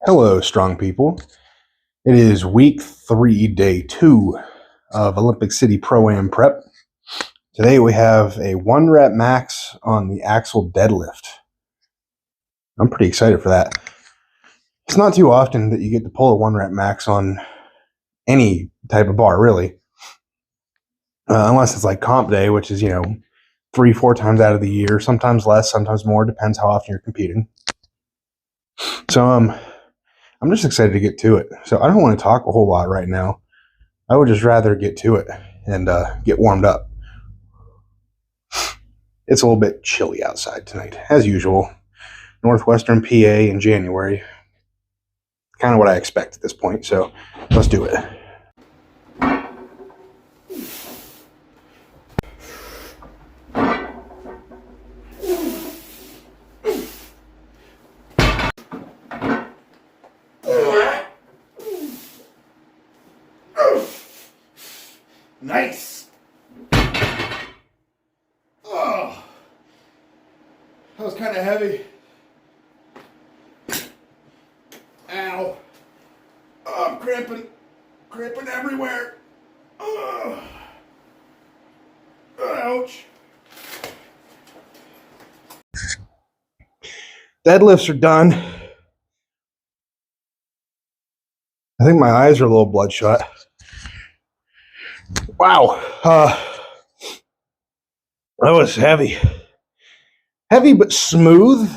Hello, strong people. It is week 3, day 2 of Olympic City Pro-Am Prep. Today we have a 1 rep max on the axle deadlift. I'm pretty excited for that. It's not too often that you get to pull a 1 rep max on any type of bar, really. Unless it's like comp day, which is, 3-4 times out of the year, sometimes less, sometimes more, depends how often you're competing. So, I'm just excited to get to it. So I don't want to talk a whole lot right now. I would just rather get to it and get warmed up. It's a little bit chilly outside tonight, as usual. Northwestern PA in January. Kind of what I expect at this point, so let's do it. Nice. Oh, that was kind of heavy. Ow. Oh, I'm cramping everywhere. Oh. Ouch. Deadlifts are done. I think my eyes are a little bloodshot. Wow. That was heavy. Heavy but smooth.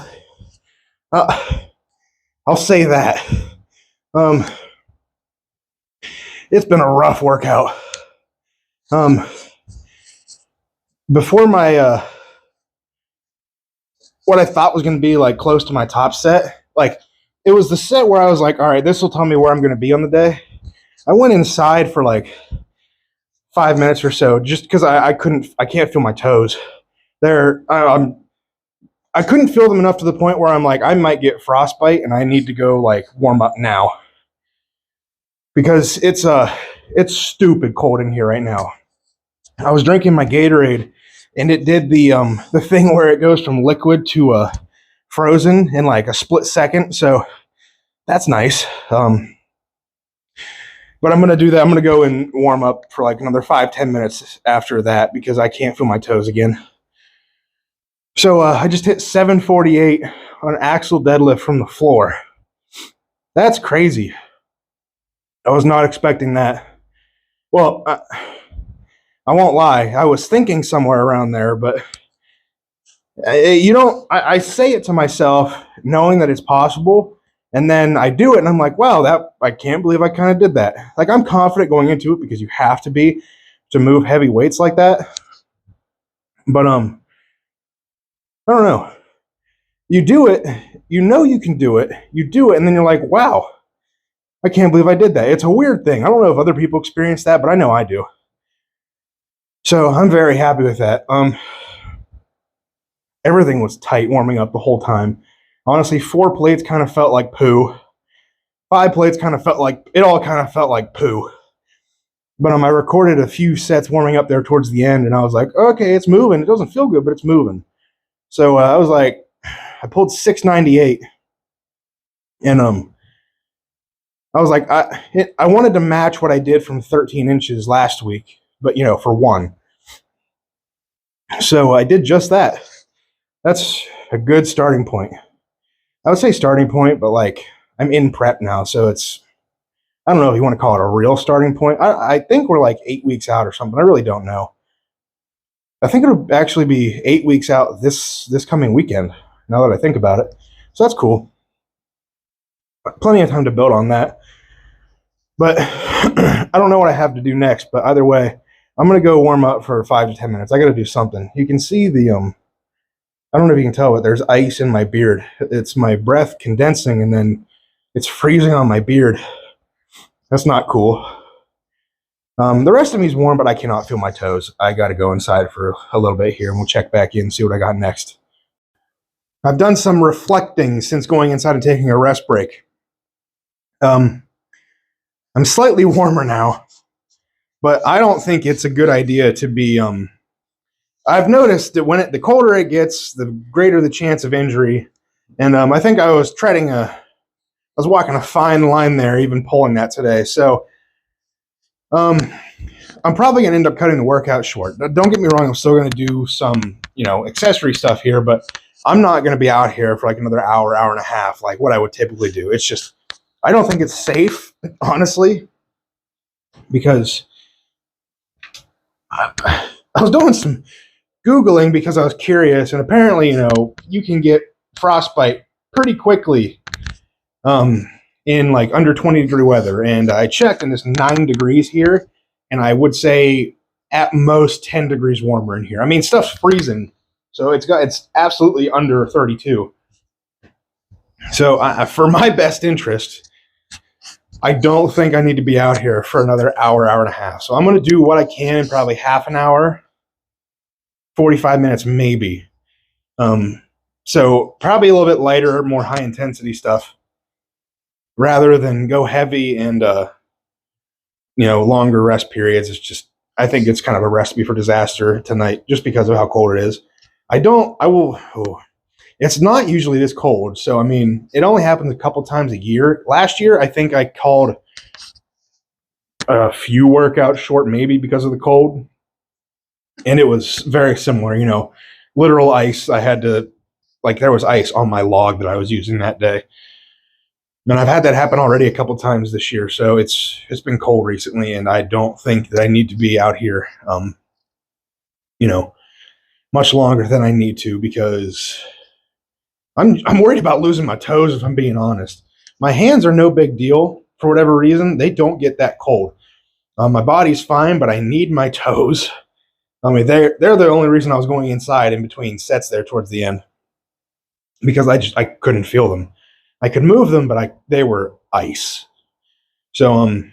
I'll say that. It's been a rough workout. Before my what I thought was going to be like close to my top set, like it was the set where I was like, all right, this will tell me where I'm going to be on the day. I went inside for like 5 minutes or so just because I can't feel my toes. I couldn't feel them enough to the point where I'm like, I might get frostbite and I need to go like warm up now. Because it's stupid cold in here right now. I was drinking my Gatorade and it did the thing where it goes from liquid to frozen in like a split second. So that's nice. But I'm going to do that. I'm going to go and warm up for like another 5-10 minutes after that because I can't feel my toes again. So I just hit 748 on axle deadlift from the floor. That's crazy. I was not expecting that. Well, I won't lie. I was thinking somewhere around there, but I say it to myself knowing that it's possible. And then I do it and I'm like, wow, I can't believe I kind of did that. Like I'm confident going into it because you have to be to move heavy weights like that. But I don't know. You do it, you know you can do it, you do it, and then you're like, wow, I can't believe I did that. It's a weird thing. I don't know if other people experience that, but I know I do. So I'm very happy with that. Everything was tight warming up the whole time. Honestly, 4 plates kind of felt like poo. 5 plates kind of felt like, it all kind of felt like poo. But I recorded a few sets warming up there towards the end, and I was like, okay, it's moving. It doesn't feel good, but it's moving. So I was like, I pulled 698, and I was like, I wanted to match what I did from 13 inches last week, but for 1. So I did just that. That's a good starting point. I would say starting point, but like I'm in prep now, so I don't know if you want to call it a real starting point. I think we're like 8 weeks out or something. I really don't know. I think it'll actually be 8 weeks out this coming weekend, now that I think about it. So that's cool. Plenty of time to build on that. But I don't know what I have to do next, but either way, I'm going to go warm up for 5 to 10 minutes. I got to do something. You can see I don't know if you can tell, but there's ice in my beard. It's my breath condensing, and then it's freezing on my beard. That's not cool. The rest of me is warm, but I cannot feel my toes. I got to go inside for a little bit here, and we'll check back in and see what I got next. I've done some reflecting since going inside and taking a rest break. I'm slightly warmer now, but I don't think it's a good idea to be I've noticed that the colder it gets, the greater the chance of injury. And I think I was treading a was walking a fine line there, even pulling that today. So I'm probably going to end up cutting the workout short. Don't get me wrong, I'm still going to do some, accessory stuff here, but I'm not going to be out here for like another hour, hour and a half, like what I would typically do. It's just, I don't think it's safe, honestly, because I was doing some Googling because I was curious, and apparently, you can get frostbite pretty quickly in like under 20-degree weather. And I checked, and it's 9 degrees here, and I would say at most 10 degrees warmer in here. I mean, stuff's freezing, so it's absolutely under 32. So for my best interest, I don't think I need to be out here for another hour, hour and a half. So I'm going to do what I can in probably half an hour, 45 minutes maybe. So probably a little bit lighter, more high intensity stuff, rather than go heavy and longer rest periods. It's just, I think it's kind of a recipe for disaster tonight, just because of how cold it is. It's not usually this cold. So, I mean, it only happens a couple times a year. Last year, I think I called a few workouts short, maybe because of the cold. And it was very similar, literal ice. I had to, there was ice on my log that I was using that day. And I've had that happen already a couple times this year. So it's been cold recently, and I don't think that I need to be out here, much longer than I need to, because I'm worried about losing my toes, if I'm being honest. My hands are no big deal for whatever reason. They don't get that cold. My body's fine, but I need my toes. I mean, they're the only reason I was going inside in between sets there towards the end, because I couldn't feel them. I could move them, but they were ice. So I'm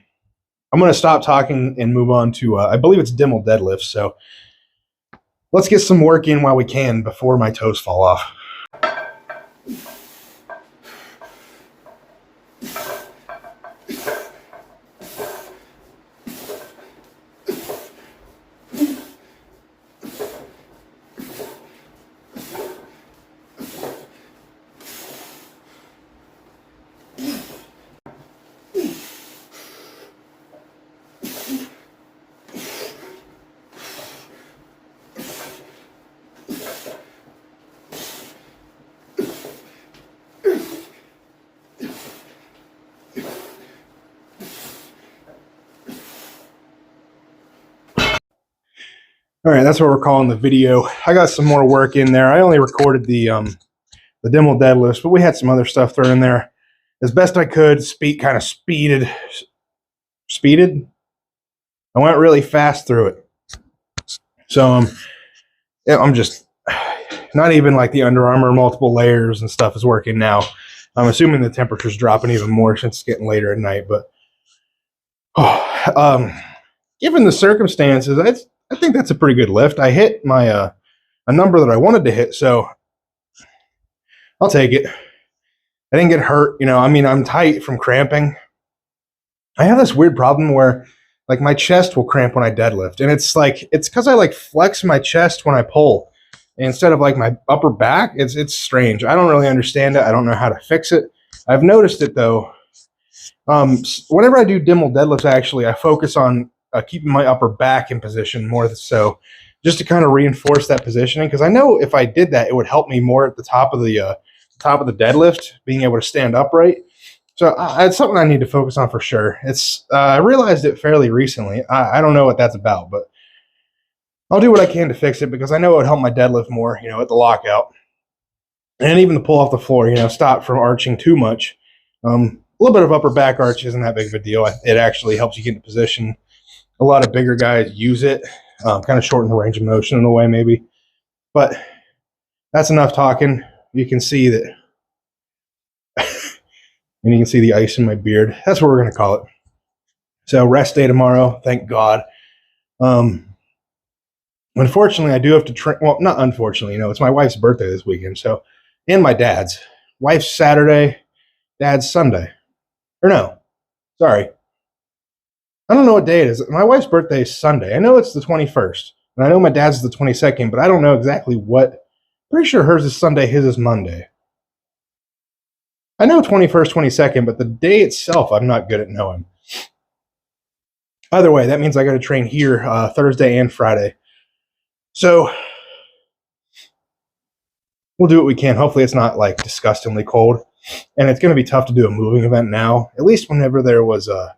going to stop talking and move on to I believe it's Dimmel deadlift. So let's get some work in while we can before my toes fall off. All right, that's what we're calling the video. I got some more work in there. I only recorded the Dimmel deadlifts, but we had some other stuff thrown in there as best I could. Speeded. I went really fast through it. So I'm just not even like the Under Armour multiple layers and stuff is working now. I'm assuming the temperature's dropping even more since it's getting later at night. But given the circumstances, I think that's a pretty good lift. I hit my a number that I wanted to hit, so I'll take it. I didn't get hurt, I mean, I'm tight from cramping. I have this weird problem where my chest will cramp when I deadlift, and it's because I flex my chest when I pull instead of my upper back. It's strange. I don't really understand it. I don't know how to fix it. I've noticed it though. Whenever I do Dimmel deadlifts, actually, I focus on keeping my upper back in position more so, just to kind of reinforce that positioning, because I know if I did that, it would help me more at the top of the deadlift, being able to stand upright. So it's something I need to focus on for sure. I realized it fairly recently. I don't know what that's about, but I'll do what I can to fix it, because I know it would help my deadlift more, at the lockout, and even the pull off the floor. Stop from arching too much. A little bit of upper back arch isn't that big of a deal. It actually helps you get into position. A lot of bigger guys use it, kind of shorten the range of motion in a way, maybe. But that's enough talking. You can see that, and you can see the ice in my beard. That's what we're going to call it. So rest day tomorrow, thank God. Unfortunately, I do have to train. Well, not unfortunately, it's my wife's birthday this weekend, so, and my dad's. Wife's Saturday, dad's Sunday. Or no, sorry. I don't know what day it is. My wife's birthday is Sunday. I know it's the 21st, and I know my dad's is the 22nd, but I don't know exactly what. Pretty sure hers is Sunday, his is Monday. I know 21st, 22nd, but the day itself, I'm not good at knowing. Either way, that means I got to train here Thursday and Friday. So we'll do what we can. Hopefully it's not like disgustingly cold. And it's going to be tough to do a moving event now. At least whenever there was a,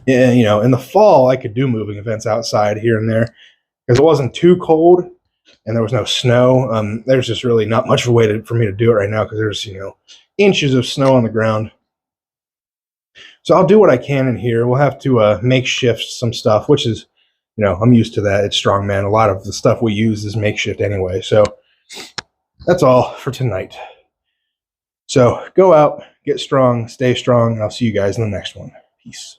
you know, in the fall, I could do moving events outside here and there because it wasn't too cold and there was no snow. There's just really not much of a way for me to do it right now because there's, you know, inches of snow on the ground. So I'll do what I can in here. We'll have to makeshift some stuff, which is, you know, I'm used to that. It's strongman. A lot of the stuff we use is makeshift anyway. So that's all for tonight. So go out, get strong, stay strong, and I'll see you guys in the next one. Peace.